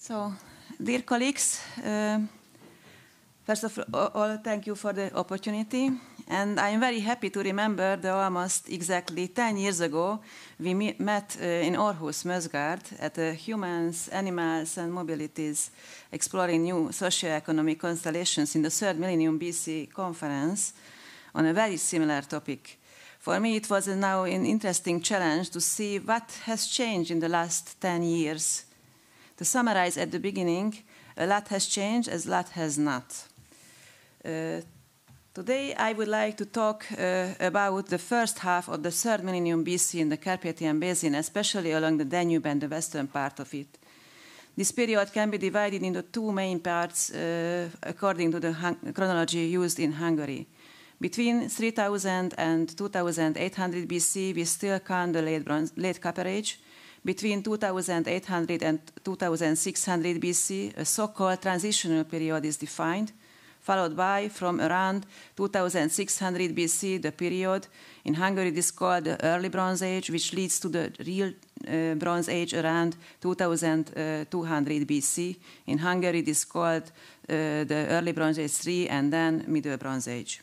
So, dear colleagues, first of all, thank you for the opportunity. And I'm very happy to remember that almost exactly 10 years ago, we met in Aarhus, Mözgárd, at the Humans, Animals and Mobilities Exploring New Socioeconomic Constellations in the 3rd Millennium BC conference on a very similar topic. For me, it was now an interesting challenge to see what has changed in the last 10 years. To summarize at the beginning, a lot has changed, as a lot has not. Today, I would like to talk about the first half of the 3rd millennium BC in the Carpathian Basin, especially along the Danube and the western part of it. This period can be divided into two main parts according to the chronology used in Hungary. Between 3000 and 2800 BC, we still count the late Copper Age. Between 2800 and 2600 BC, a so-called transitional period is defined, followed by, from around 2600 BC, the period in Hungary is called the Early Bronze Age, which leads to the real Bronze Age around 2200 BC. In Hungary, it is called the Early Bronze Age 3 and then Middle Bronze Age.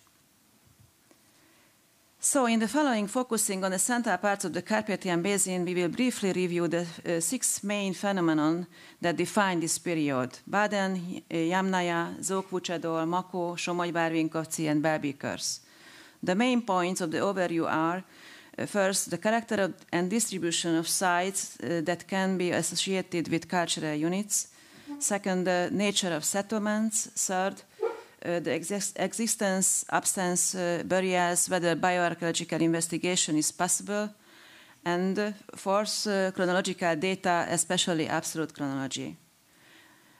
So, in the following, focusing on the central parts of the Carpathian Basin, we will briefly review the 6 main phenomena that define this period: Baden, Jamnaja, Zókvucsadol, Makó, Somogy-Barvinkavci, and Belbekers. The main points of the overview are, first, the character and distribution of sites that can be associated with cultural units. Second, the nature of settlements. Third, the existence, absence, burials, whether bioarchaeological investigation is possible. And fourth, chronological data, especially absolute chronology.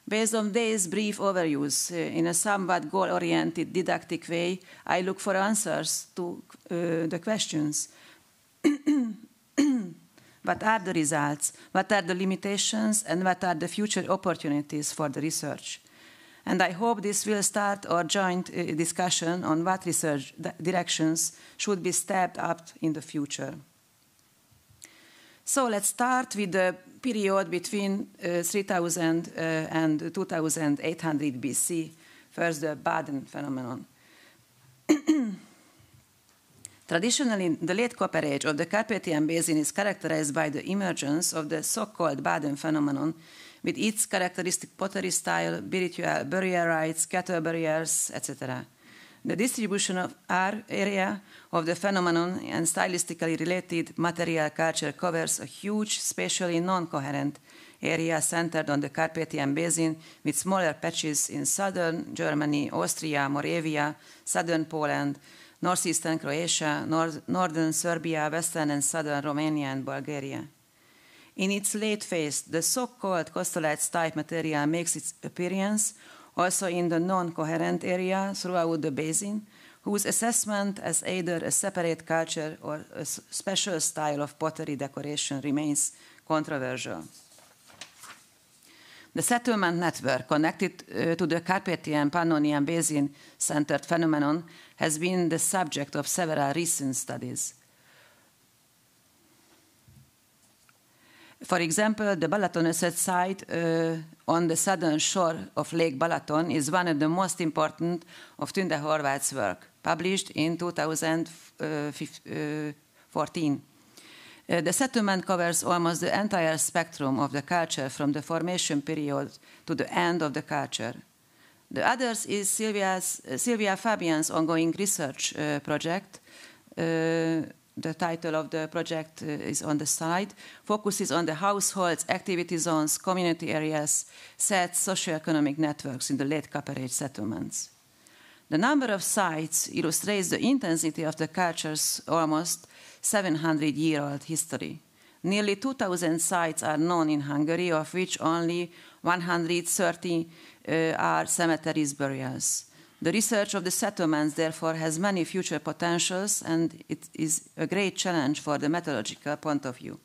Based on these brief overviews, in a somewhat goal-oriented didactic way, I look for answers to the questions. What are the results? What are the limitations? And what are the future opportunities for the research? And I hope this will start our joint discussion on what research directions should be stepped up in the future. So let's start with the period between 3000 and 2800 BC. First, the Baden phenomenon. Traditionally, the late Copper Age of the Carpathian Basin is characterized by the emergence of the so-called Baden phenomenon, with its characteristic pottery style, ritual burial rites, cattle burials, etc. The distribution of our area of the phenomenon and stylistically related material culture covers a huge, spatially non-coherent area centered on the Carpathian Basin, with smaller patches in southern Germany, Austria, Moravia, southern Poland, northeastern Croatia, northern Serbia, western and southern Romania and Bulgaria. In its late phase, the so-called costolite-type material makes its appearance also in the non-coherent area throughout the basin, whose assessment as either a separate culture or a special style of pottery decoration remains controversial. The settlement network connected to the Carpathian Pannonian Basin-centered phenomenon has been the subject of several recent studies. For example, the Balaton-Összed site on the southern shore of Lake Balaton is one of the most important of Tünde Horváth's work, published in 2014. The settlement covers almost the entire spectrum of the culture from the formation period to the end of the culture. The others is Sylvia Fabian's ongoing research project. The title of the project is on the slide, focuses on the households, activity zones, community areas, sets, socioeconomic networks in the late Copper Age settlements. The number of sites illustrates the intensity of the culture's almost 700-year-old history. Nearly 2,000 sites are known in Hungary, of which only 130 are cemeteries burials. The research of the settlements, therefore, has many future potentials, and it is a great challenge for the methodological point of view.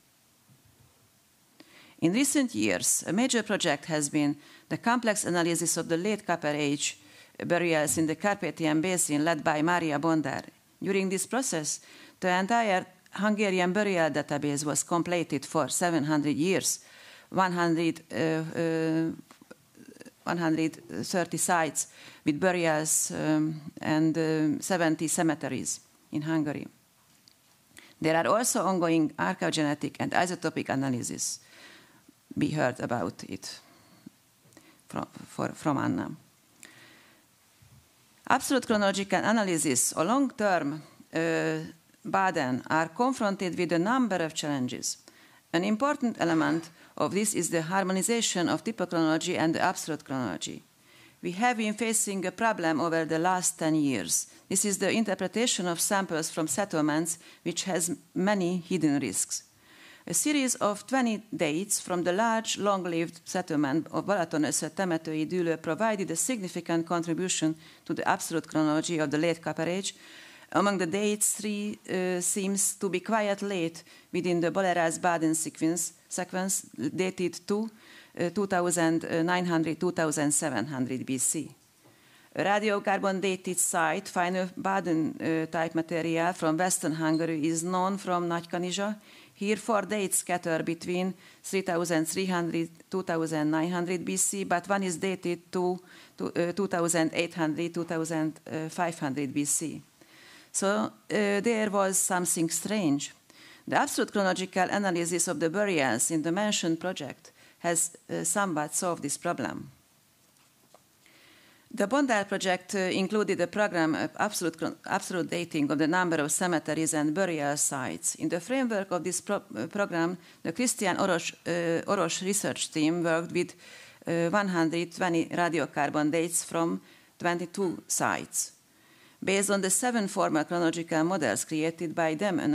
In recent years, a major project has been the complex analysis of the late Copper Age burials in the Carpathian Basin, led by Mária Bondár. During this process, the entire Hungarian burial database was completed for 700 years, 130 sites with burials and 70 cemeteries in Hungary. There are also ongoing archaeogenetic and isotopic analysis. We heard about it from Anna. Absolute chronological analysis or long-term Baden are confronted with a number of challenges. An important element of this is the harmonization of typochronology and the absolute chronology. We have been facing a problem over the last 10 years. This is the interpretation of samples from settlements, which has many hidden risks. A series of 20 dates from the large, long-lived settlement of Balaton-össze-temetői Dülő provided a significant contribution to the absolute chronology of the late Copper Age. Among the dates, 3 seems to be quite late within the Boleraz-Baden sequence dated to 2900-2700 BC. A radiocarbon-dated site, finer Baden-type material from Western Hungary is known from Nagykanizsa. Here 4 dates scatter between 3300-2900 BC, but one is dated to 2800-2500 BC. So there was something strange. The absolute chronological analysis of the burials in the mentioned project has somewhat solved this problem. The Bondar project included a program of absolute dating of the number of cemeteries and burial sites. In the framework of this program, the Christian Oros research team worked with 120 radiocarbon dates from 22 sites. Based on the 7 formal chronological models created by them and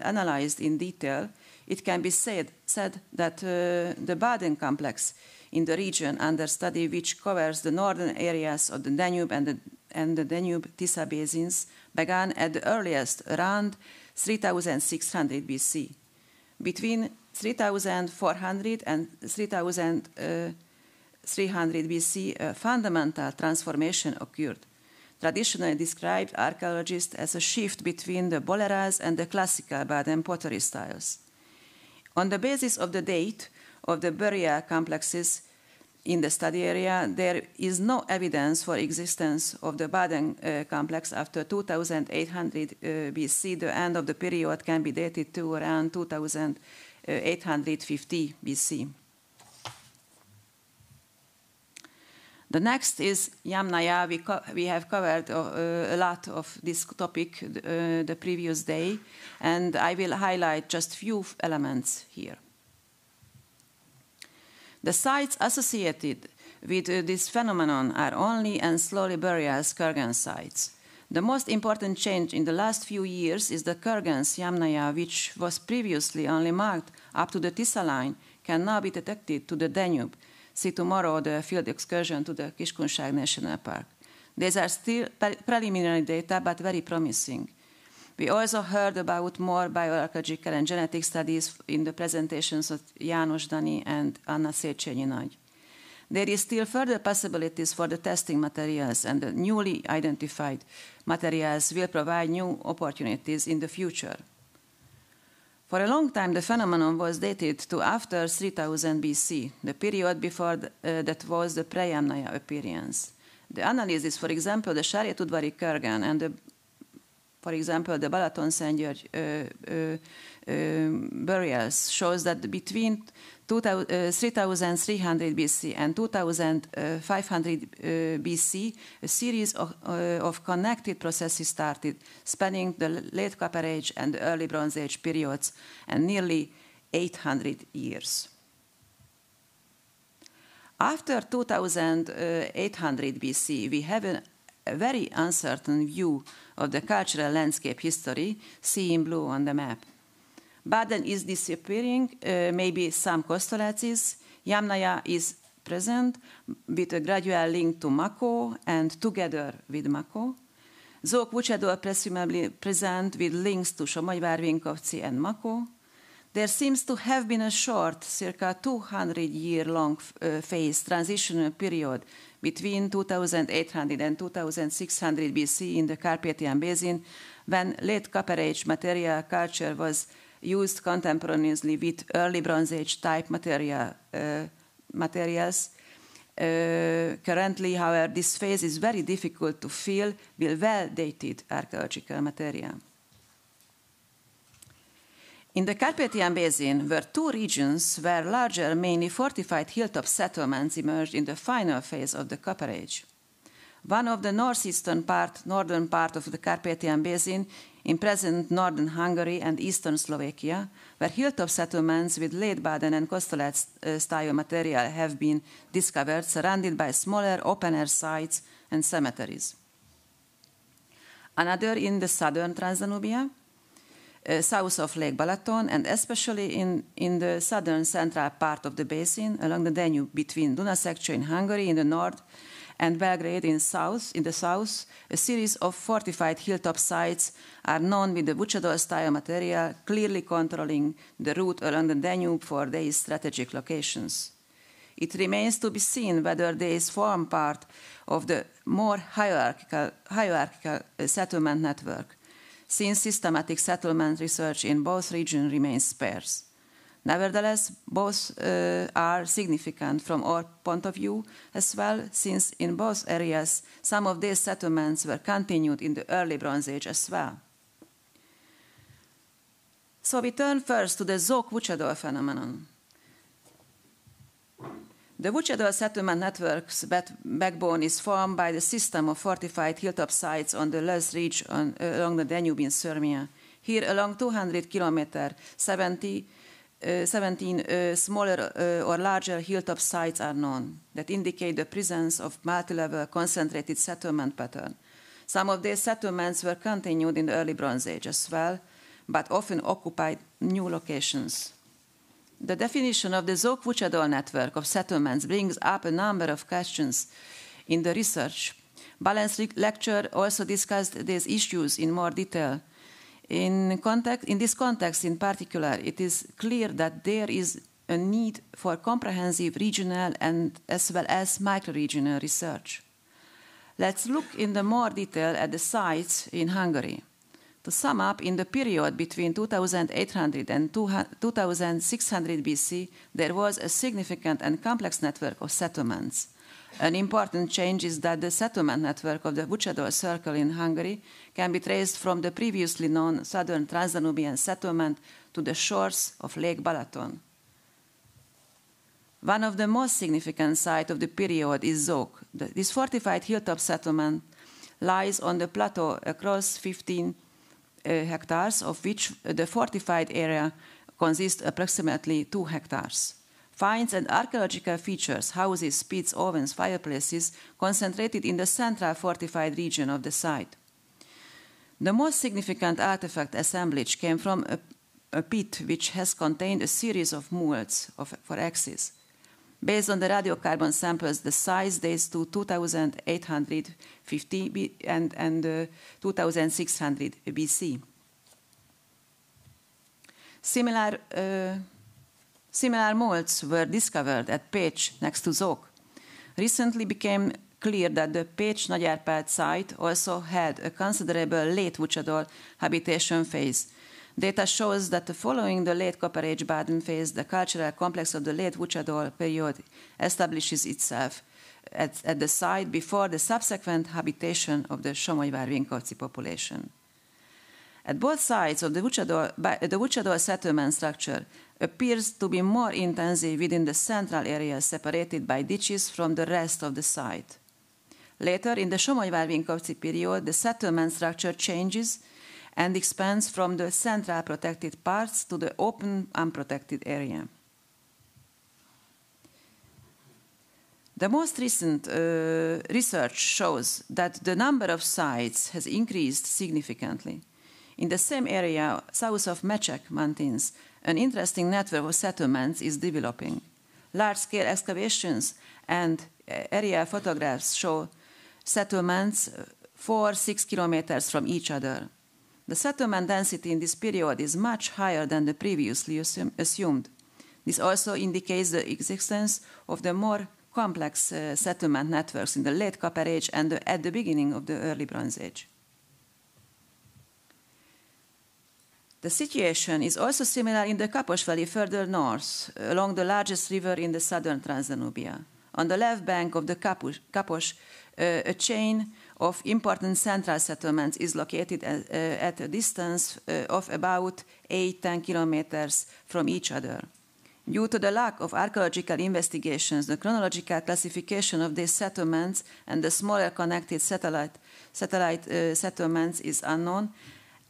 analyzed in detail, it can be said that the Baden complex in the region under study, which covers the northern areas of the Danube and the Danube-Tisa basins, began at the earliest around 3600 BC. Between 3400 and 3300 BC, a fundamental transformation occurred, traditionally described archaeologists as a shift between the Boleraz and the classical Baden pottery styles. On the basis of the date of the burial complexes in the study area, there is no evidence for existence of the Baden complex after 2800 BC. The end of the period can be dated to around 2850 BC. The next is Yamnaya. We have covered a lot of this topic the previous day, and I will highlight just few elements here. The sites associated with this phenomenon are only and slowly burials Kurgan sites. The most important change in the last few years is the Kurgan's Yamnaya, which was previously only marked up to the Tisa line, can now be detected to the Danube. See tomorrow the field excursion to the Kiskunság National Park. These are still preliminary data, but very promising. We also heard about more bioarchaeological and genetic studies in the presentations of János Dani and Anna Széchenyi Nagy. There is still further possibilities for the testing materials, and the newly identified materials will provide new opportunities in the future. For a long time, the phenomenon was dated to after 3000 BC, the period before that was the pre-Yamnaya appearance. The analysis, for example, the Sárjatudvari Kurgan and for example, the Balaton-Szentgyörgy burials shows that between 3300 BC and 2500 BC, a series of connected processes started, spanning the late Copper Age and the early Bronze Age periods, and nearly 800 years. After 2800 BC, we have a very uncertain view of the cultural landscape history, see in blue on the map. Baden is disappearing, maybe some Kostolacis. Yamnaya is present with a gradual link to Mako and together with Mako. Zók Vucsedol presumably present with links to Somogyvár-Vinkovci and Mako. There seems to have been a short, circa 200-year-long phase transitional period between 2800 and 2600 BC in the Carpathian Basin, when late Copper Age material culture was used contemporaneously with early Bronze Age type materials. Currently, however, this phase is very difficult to fill with well-dated archaeological material. In the Carpathian Basin were two regions where larger, mainly fortified hilltop settlements emerged in the final phase of the Copper Age. One of the northern part of the Carpathian Basin in present northern Hungary and eastern Slovakia, where hilltop settlements with late Baden and Kostolet-style material have been discovered, surrounded by smaller open-air sites and cemeteries. Another in the southern Transdanubia, south of Lake Balaton, and especially in the southern central part of the basin, along the Danube between Dunaszekcső in Hungary in the north and Belgrade in the south, a series of fortified hilltop sites are known with the Vucsadol-style material, clearly controlling the route along the Danube for these strategic locations. It remains to be seen whether these form part of the more hierarchical settlement network, since systematic settlement research in both regions remains sparse. Nevertheless, both are significant from our point of view as well, since in both areas some of these settlements were continued in the early Bronze Age as well. So we turn first to the Zók-Vucsadol phenomenon. The Vucsadol settlement network's backbone is formed by the system of fortified hilltop sites on the Lez Ridge along the Danube in Sirmia. Here, along 200 kilometers, 17 smaller or larger hilltop sites are known that indicate the presence of multi-level concentrated settlement pattern. Some of these settlements were continued in the early Bronze Age as well, but often occupied new locations. The definition of the Zók-Vucsadol network of settlements brings up a number of questions in the research. Balen's lecture also discussed these issues in more detail. In this context in particular, it is clear that there is a need for comprehensive regional and as well as micro-regional research. Let's look in the more detail at the sites in Hungary. To sum up, in the period between 2800 and 2600 BC, there was a significant and complex network of settlements. An important change is that the settlement network of the Vucsadol circle in Hungary can be traced from the previously known southern Transdanubian settlement to the shores of Lake Balaton. One of the most significant sites of the period is Zók. This fortified hilltop settlement lies on the plateau across 15 hectares, of which the fortified area consists approximately 2 hectares. Finds and archaeological features, houses, pits, ovens, fireplaces, concentrated in the central fortified region of the site. The most significant artifact assemblage came from a pit which has contained a series of molds for axes. Based on the radiocarbon samples, the size dates to 2850 and 2600 BC. Similar molds were discovered at Pécs next to Zók. Recently became clear that the Pécs-Nagyárpád site also had a considerable late Vucsadol habitation phase. Data shows that following the late Copper Age Baden phase, the cultural complex of the late Vucsadol period establishes itself at the site before the subsequent habitation of the Somogyvár-Vinkovci population. At both sides of the Vucsadol settlement structure appears to be more intensive within the central area separated by ditches from the rest of the site. Later, in the Somogyvár-Vinkovci period, the settlement structure changes and expands from the central protected parts to the open, unprotected area. The most recent research shows that the number of sites has increased significantly. In the same area, south of Mecsek Mountains, an interesting network of settlements is developing. Large-scale excavations and aerial photographs show settlements 4-6 kilometers from each other. The settlement density in this period is much higher than the previously assumed. This also indicates the existence of the more complex settlement networks in the late Copper Age and at the beginning of the early Bronze Age. The situation is also similar in the Kapos Valley further north, along the largest river in the southern Transdanubia. On the left bank of the Kapos, a chain of important central settlements is located at a distance of about 8-10 kilometers from each other. Due to the lack of archaeological investigations, the chronological classification of these settlements and the smaller connected satellite settlements is unknown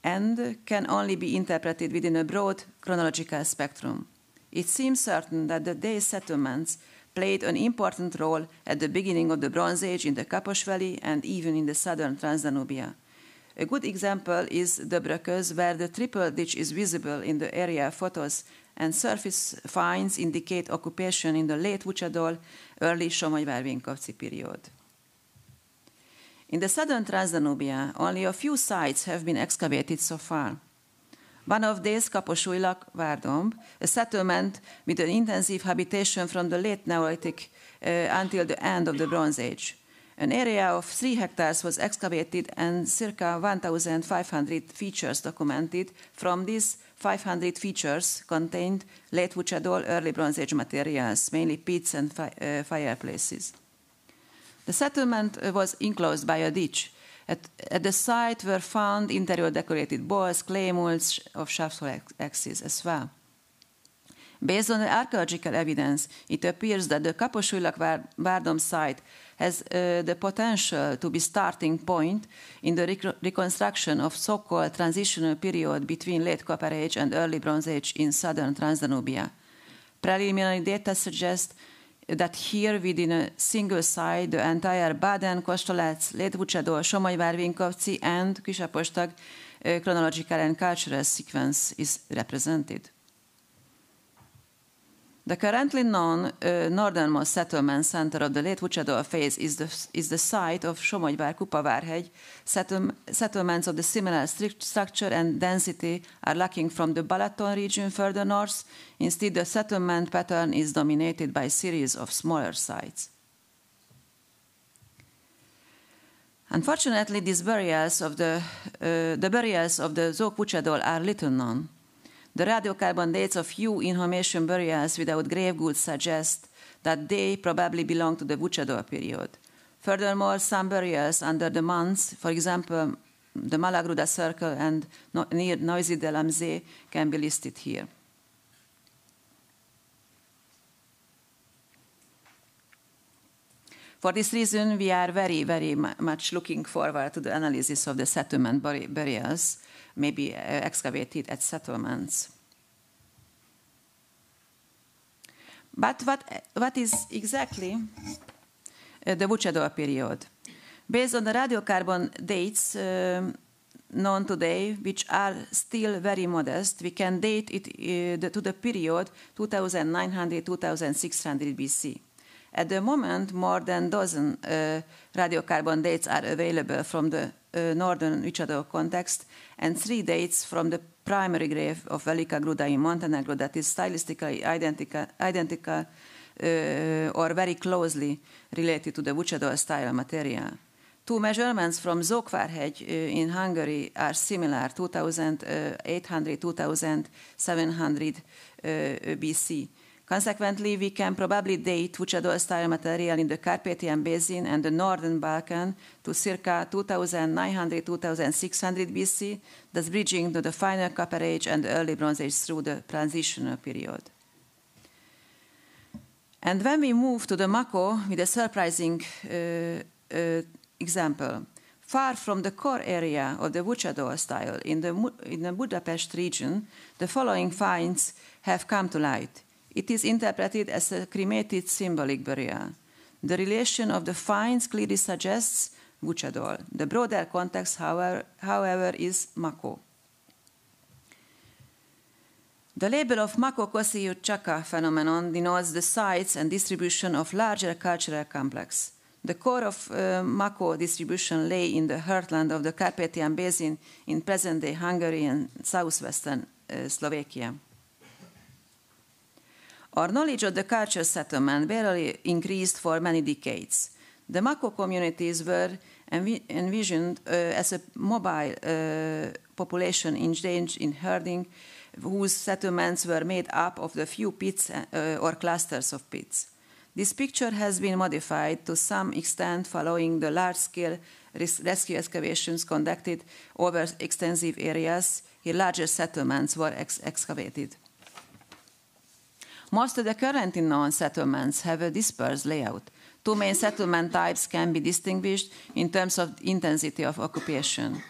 and can only be interpreted within a broad chronological spectrum. It seems certain that these settlements played an important role at the beginning of the Bronze Age in the Kapos Valley and even in the southern Transdanubia. A good example is the Brököz, where the triple ditch is visible in the area photos, and surface finds indicate occupation in the late Vucsadol, early Somogyvár-Vinkovci period. In the southern Transdanubia, only a few sites have been excavated so far. One of these, Kaposújlak-Várdomb, a settlement with an intensive habitation from the late Neolithic until the end of the Bronze Age. An area of 3 hectares was excavated and circa 1,500 features documented. From these 500 features contained late Vucsadol, early Bronze Age materials, mainly pits and fireplaces. The settlement was enclosed by a ditch. At the site were found interior decorated balls, clay molds of shaft axes as well. Based on the archaeological evidence, it appears that the Kaposújlak-Várdomb site has the potential to be starting point in the reconstruction of so-called transitional period between late Copper Age and early Bronze Age in southern Transdanubia. Preliminary data suggest that here within a single site, the entire Baden, Kostolec, late Vucsadol, Somogyvár-Vinkovci and Kisapostag chronological and cultural sequence is represented. The currently known northernmost settlement center of the late Vucsadol phase is the site of Somogyvár-Kupavárhegy. Settlements of the similar structure and density are lacking from the Balaton region further north. Instead, the settlement pattern is dominated by a series of smaller sites. Unfortunately, these burials of the Zók Vucsadol are little known. The radiocarbon dates of few inhumation burials without grave goods suggest that they probably belong to the Vucsadol period. Furthermore, some burials under the months, for example, the Malagruda Circle and near Noisy de Lamzé, can be listed here. For this reason, we are very, very much looking forward to the analysis of the settlement burials, maybe excavated at settlements. But what is exactly the Vucsadol period? Based on the radiocarbon dates known today, which are still very modest, we can date it to the period 2900-2600 BC. At the moment, more than a dozen radiocarbon dates are available from the northern Vucsadol context, and 3 dates from the primary grave of Velika Gruda in Montenegro that is stylistically identical or very closely related to the Vucsadol style material. 2 measurements from Zókvárhegy in Hungary are similar, 2800-2700 BC. Consequently, we can probably date Vucsadol-style material in the Carpathian Basin and the Northern Balkan to circa 2900-2600 BC, thus bridging to the final Copper Age and the early Bronze Age through the transitional period. And when we move to the Mako with a surprising example, far from the core area of the Vucsadol style in the Budapest region, the following finds have come to light. It is interpreted as a cremated symbolic burial. The relation of the finds clearly suggests Vucsadol. The broader context, however, is Mako. The label of Mako-Kosziuszka phenomenon denotes the size and distribution of larger cultural complex. The core of Mako distribution lay in the heartland of the Carpathian Basin in present-day Hungary and southwestern Slovakia. Our knowledge of the culture settlement barely increased for many decades. The Mako communities were envisioned as a mobile population engaged in herding, whose settlements were made up of the few pits or clusters of pits. This picture has been modified to some extent following the large-scale rescue excavations conducted over extensive areas. Here larger settlements were excavated. Most of the currently known settlements have a dispersed layout. Two main settlement types can be distinguished in terms of intensity of occupation.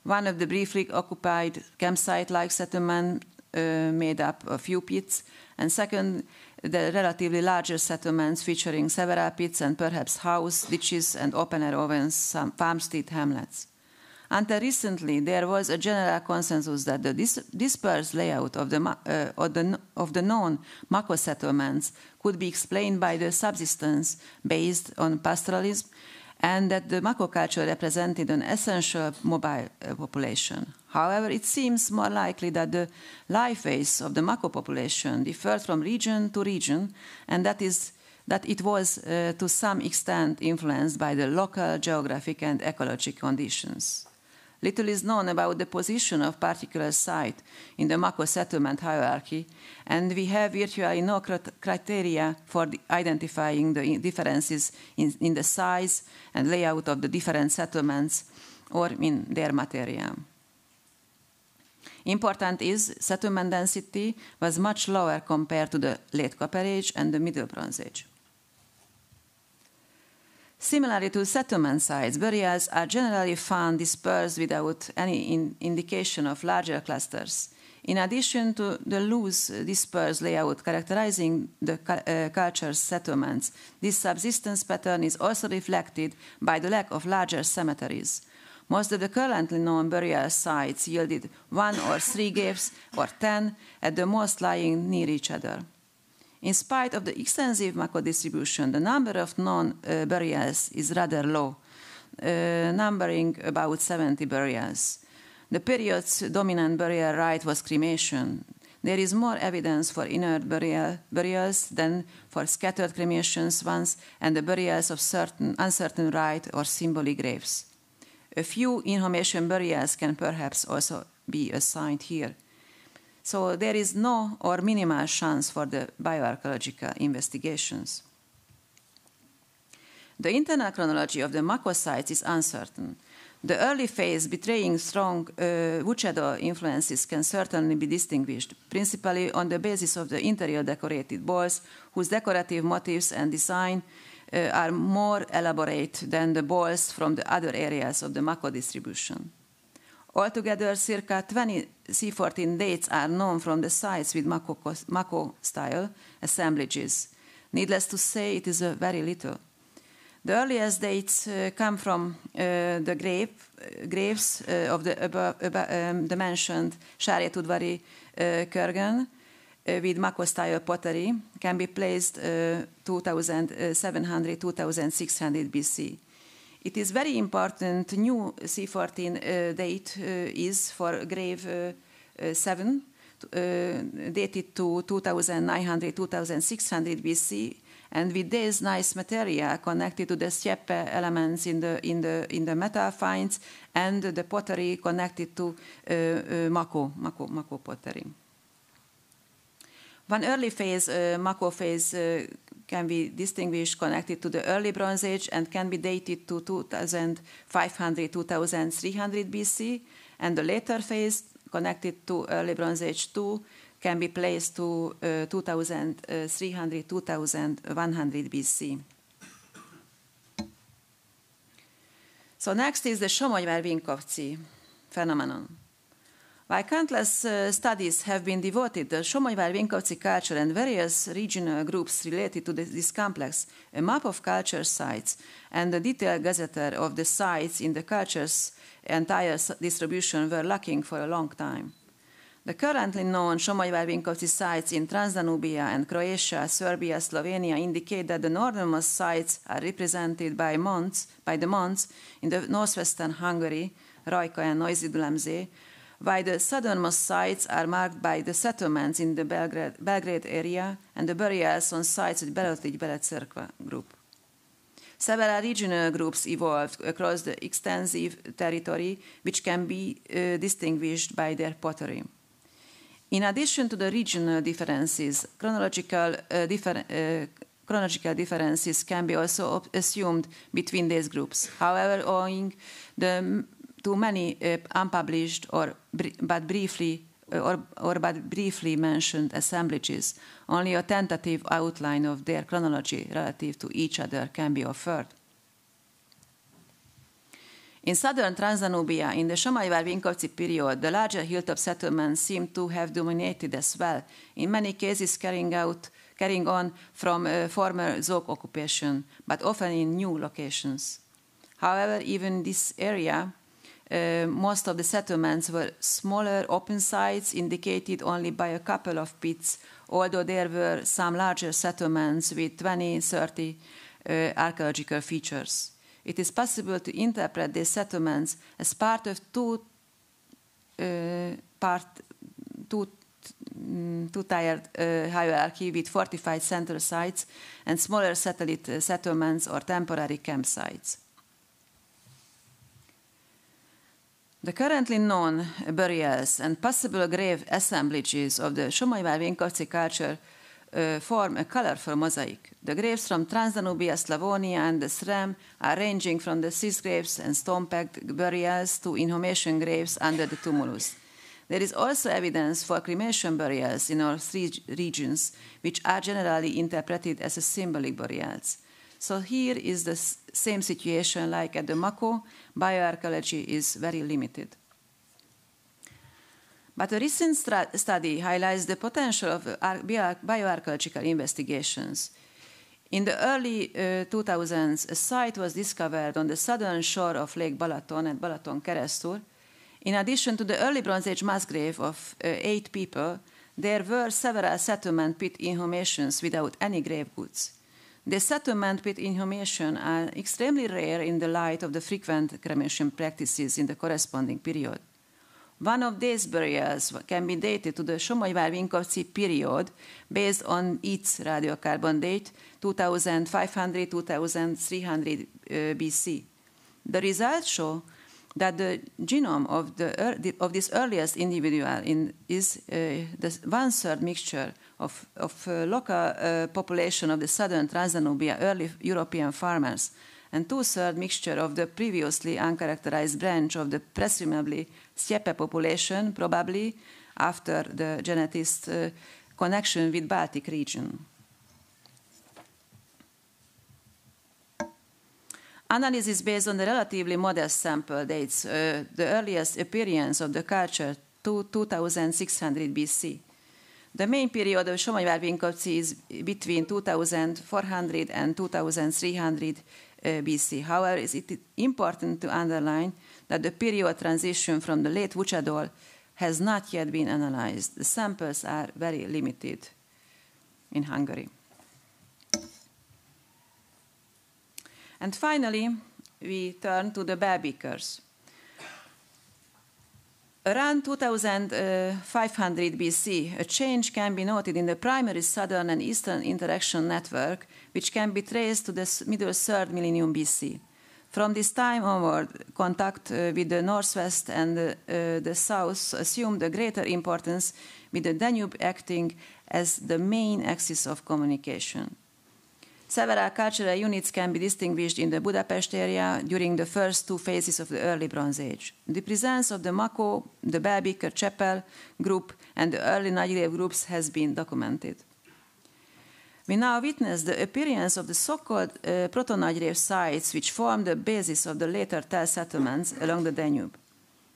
One of the briefly occupied campsite-like settlement made up of few pits, and second, the relatively larger settlements featuring several pits and perhaps houses, ditches, and open-air ovens, some farmstead hamlets. Until recently, there was a general consensus that the dispersed layout of the known Mako settlements could be explained by the subsistence based on pastoralism, and that the Mako culture represented an essential mobile population. However, it seems more likely that the life phase of the Mako population differed from region to region, and that it was to some extent influenced by the local geographic and ecologic conditions. Little is known about the position of particular site in the Mako settlement hierarchy, and we have virtually no criteria for identifying the differences in the size and layout of the different settlements or in their material. Important is settlement density was much lower compared to the late Copper Age and the Middle Bronze Age. Similarly to settlement sites, burials are generally found dispersed without any indication of larger clusters. In addition to the loose dispersed layout characterizing the culture's settlements, this subsistence pattern is also reflected by the lack of larger cemeteries. Most of the currently known burial sites yielded 1 or 3 graves, or 10, at the most lying near each other. In spite of the extensive Mako distribution, the number of known burials is rather low, numbering about 70 burials. The period's dominant burial rite was cremation. There is more evidence for inert burials than for scattered cremations ones and the burials of certain uncertain rite or symbolic graves. A few inhumation burials can perhaps also be assigned here. So there is no or minimal chance for the bioarchaeological investigations. The internal chronology of the Mako sites is uncertain. The early phase betraying strong Wuchedo influences can certainly be distinguished, principally on the basis of the interior decorated balls, whose decorative motifs and design are more elaborate than the balls from the other areas of the Mako distribution. Altogether, circa 20 C14 dates are known from the sites with Mako-style assemblages. Needless to say, it is very little. The earliest dates come from the graves of the mentioned Sárjétudvari Körgön with Mako-style pottery, can be placed 2700-2600 BC. It is very important. New C14 date is for grave 7, dated to 2900-2600 BC, and with this nice material connected to the stiepe elements in the metal finds and the pottery connected to Mako pottery. One early phase, Mako phase, can be distinguished connected to the early Bronze Age and can be dated to 2500-2300 BC, and the later phase connected to early Bronze Age 2 can be placed to 2300-2100 BC. So next is the Somogyvár-Vinkovci phenomenon. While countless studies have been devoted to the Somogyvár-Vinkovci culture and various regional groups related to this complex, a map of culture sites and the detailed gazetteer of the sites in the culture's entire distribution were lacking for a long time. The currently known Somogyvár-Vinkovci sites in Transdanubia and Croatia, Serbia, Slovenia indicate that the northernmost sites are represented by the monts in the northwestern Hungary, Rajka and Neusiedl-am-See, while the southernmost sites are marked by the settlements in the Belgrade area and the burials on sites with Belotić-Belecerkva group. Several regional groups evolved across the extensive territory, which can be distinguished by their pottery. In addition to the regional differences, chronological differences can be also assumed between these groups. However, owing to many unpublished but briefly mentioned assemblages, only a tentative outline of their chronology relative to each other can be offered. In southern Transdanubia, in the Somogyvár-Vinkovci period, the larger hilltop settlements seem to have dominated as well, in many cases carrying on from former Zog occupation, but often in new locations. However, even in this area, most of the settlements were smaller open sites indicated only by a couple of pits, although there were some larger settlements with 20-30 archaeological features. It is possible to interpret these settlements as part of two-tiered hierarchy with fortified central sites and smaller satellite settlements or temporary campsites. The currently known burials and possible grave assemblages of the Somogyvár-Vinkovci culture form a colorful mosaic. The graves from Transdanubia, Slavonia, and the Srem are ranging from the cis graves and stone-packed burials to inhumation graves under the tumulus. There is also evidence for cremation burials in all three regions, which are generally interpreted as symbolic burials. So here is the same situation like at the Mako. Bioarchaeology is very limited. But a recent study highlights the potential of bioarchaeological investigations. In the early 2000s, a site was discovered on the southern shore of Lake Balaton at Balaton-Keresztúr. In addition to the early Bronze Age mass grave of 8 people, there were several settlement pit inhumations without any grave goods. The settlement pit inhumation are extremely rare in the light of the frequent cremation practices in the corresponding period. One of these burials can be dated to the Somogyvár-Vinkovci period based on its radiocarbon date, 2500-2300 BC. The results show that the genome of this earliest individual is the 1/3 mixture of local population of the southern Transdanubia early European farmers and 2/3 mixture of the previously uncharacterized branch of the presumably Steppe population, probably after the genetist connection with Baltic region. Analysis based on the relatively modest sample dates the earliest appearance of the culture to 2600 BC. The main period of Somogyvár-Vinkovci is between 2400 and 2300 BC. However, it is important to underline that the period transition from the late Vucsadol has not yet been analyzed. The samples are very limited in Hungary. And finally, we turn to the bell beakers. Around 2500 BC, a change can be noted in the primary southern and eastern interaction network, which can be traced to the middle 3rd millennium BC. From this time onward, contact with the northwest and the south assumed a greater importance, with the Danube acting as the main axis of communication. Several cultural units can be distinguished in the Budapest area during the first 2 phases of the early Bronze Age. The presence of the Mako, the Bell-Beaker Chapel group, and the early Nagygrave groups has been documented. We now witness the appearance of the so-called proto-Nagygrave sites, which form the basis of the later Tel settlements along the Danube.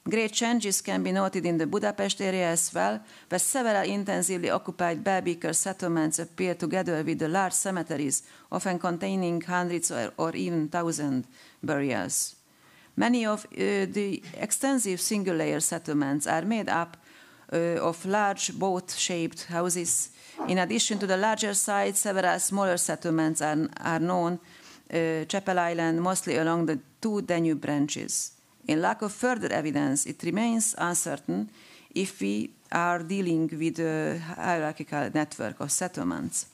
Great changes can be noted in the Budapest area as well, where several intensively occupied Bell-Beaker settlements appear together with the large cemeteries, often containing hundreds or even 1,000 burials. Many of the extensive single-layer settlements are made up of large boat-shaped houses. In addition to the larger sites, several smaller settlements are known, Chapel Island, mostly along the 2 Danube branches. In lack of further evidence, it remains uncertain if we are dealing with a hierarchical network of settlements.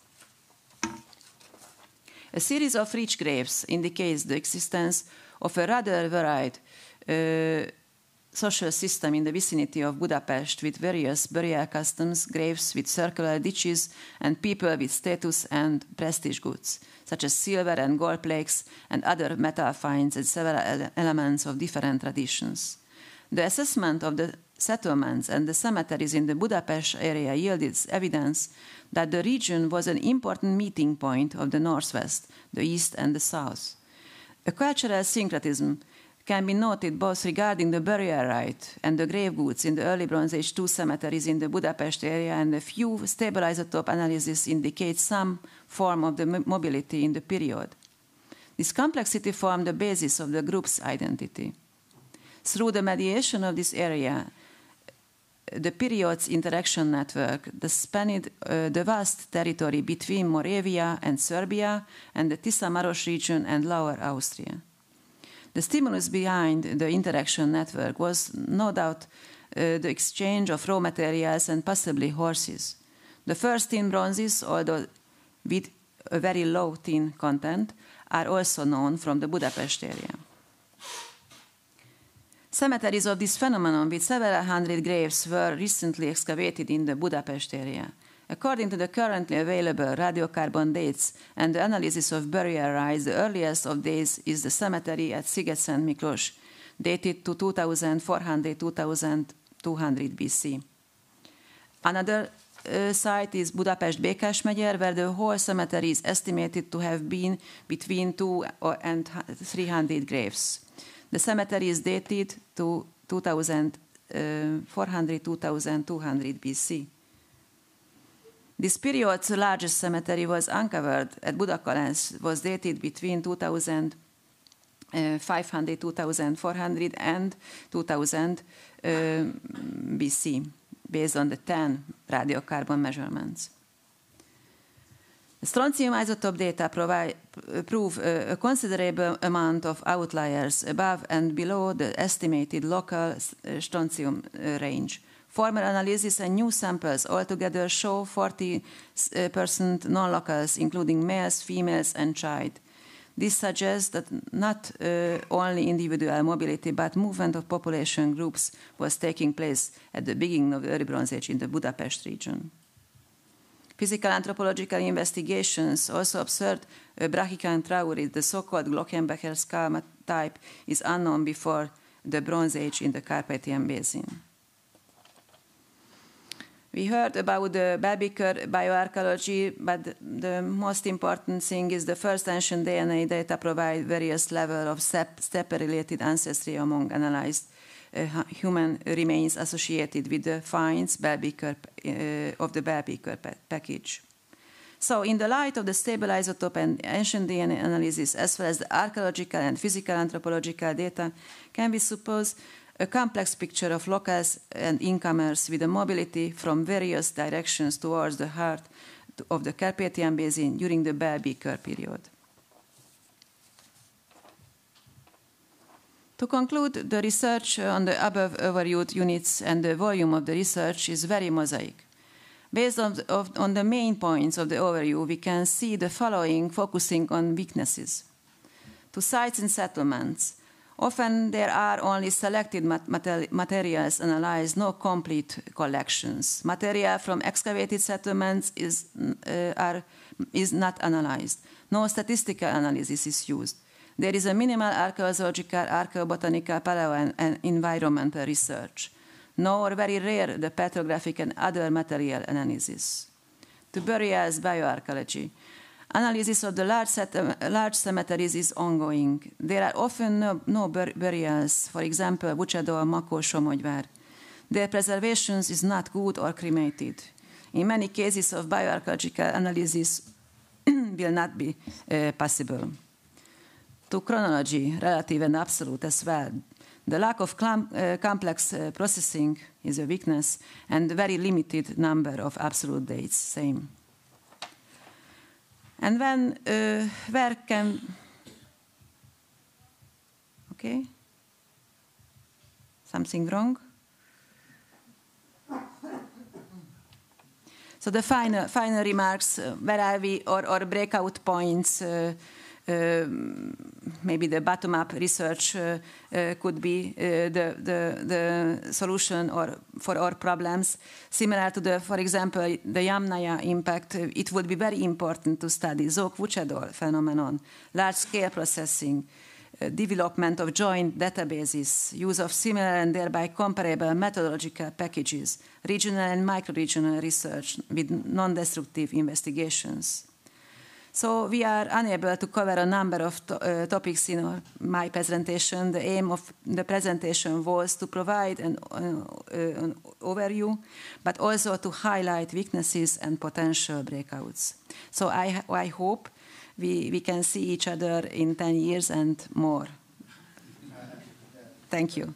A series of rich graves indicates the existence of a rather varied social system in the vicinity of Budapest, with various burial customs, graves with circular ditches, and people with status and prestige goods, such as silver and gold plaques and other metal finds and several elements of different traditions. The assessment of the settlements and the cemeteries in the Budapest area yielded evidence that the region was an important meeting point of the northwest, the east, and the south. A cultural syncretism can be noted both regarding the burial rite and the grave goods in the early Bronze Age II cemeteries in the Budapest area, and a few stable isotope analyses indicate some form of the mobility in the period. This complexity formed the basis of the group's identity. Through the mediation of this area, the period's interaction network spanned the vast territory between Moravia and Serbia and the Tisza-Maros region and Lower Austria. The stimulus behind the interaction network was no doubt the exchange of raw materials and possibly horses. The first tin bronzes, although with a very low tin content, are also known from the Budapest area. Cemeteries of this phenomenon with several hundred graves were recently excavated in the Budapest area. According to the currently available radiocarbon dates and the analysis of burial rites, the earliest of these is the cemetery at Sziget-Szent Miklós, dated to 2400–2200 BC. Another site is Budapest Békásmegyer, where the whole cemetery is estimated to have been between 200 and 300 graves. The cemetery is dated to 2400–2200 BC. This period's largest cemetery was uncovered at Budakalász, was dated between 2500–2400 and 2000 BC, based on the 10 radiocarbon measurements. The strontium isotope data prove a considerable amount of outliers above and below the estimated local strontium range. Former analysis and new samples altogether show 40% non-locals, including males, females, and child. This suggests that not only individual mobility, but movement of population groups was taking place at the beginning of the early Bronze Age in the Budapest region. Physical anthropological investigations also observed a Brachicane traurid, the so-called Glockenbecher skull type, is unknown before the Bronze Age in the Carpathian Basin. We heard about the Belbikör bioarchaeology, but the most important thing is the first ancient DNA data provide various levels of steppe-related ancestry among analyzed human remains associated with the finds of the Belbikör package. So, in the light of the stable isotope and ancient DNA analysis, as well as the archaeological and physical anthropological data, can we suppose a complex picture of locals and incomers with a mobility from various directions towards the heart of the Carpathian Basin during the Belbikör period. To conclude, the research on the above overviewed units and the volume of the research is very mosaic. Based on the main points of the overview, we can see the following, focusing on weaknesses. To sites and settlements. Often there are only selected materials analyzed, no complete collections. Material from excavated settlements is not analyzed. No statistical analysis is used. There is a minimal archaeological, archaeobotanical, paleo and environmental research. No or very rare the petrographic and other material analysis. To burials bioarchaeology. Analysis of the large cemeteries is ongoing. There are often no burials, for example, Bucsadó, Makó, Somogyvár. Their preservation is not good or cremated. In many cases of bioarchaeological analysis will not be possible. To chronology, relative and absolute as well. The lack of complex processing is a weakness, and very limited number of absolute dates, same. And when, where can, okay, something wrong? So the final remarks, where are we, or breakout points, maybe the bottom-up research could be the solution for our problems. Similar to for example, the Yamnaya impact, it would be very important to study Zog-Vucedol phenomenon, large-scale processing, development of joint databases, use of similar and thereby comparable methodological packages, regional and micro-regional research with non-destructive investigations. So we are unable to cover a number of topics in my presentation. The aim of the presentation was to provide an overview, but also to highlight weaknesses and potential breakouts. So I hope we can see each other in 10 years and more. Thank you.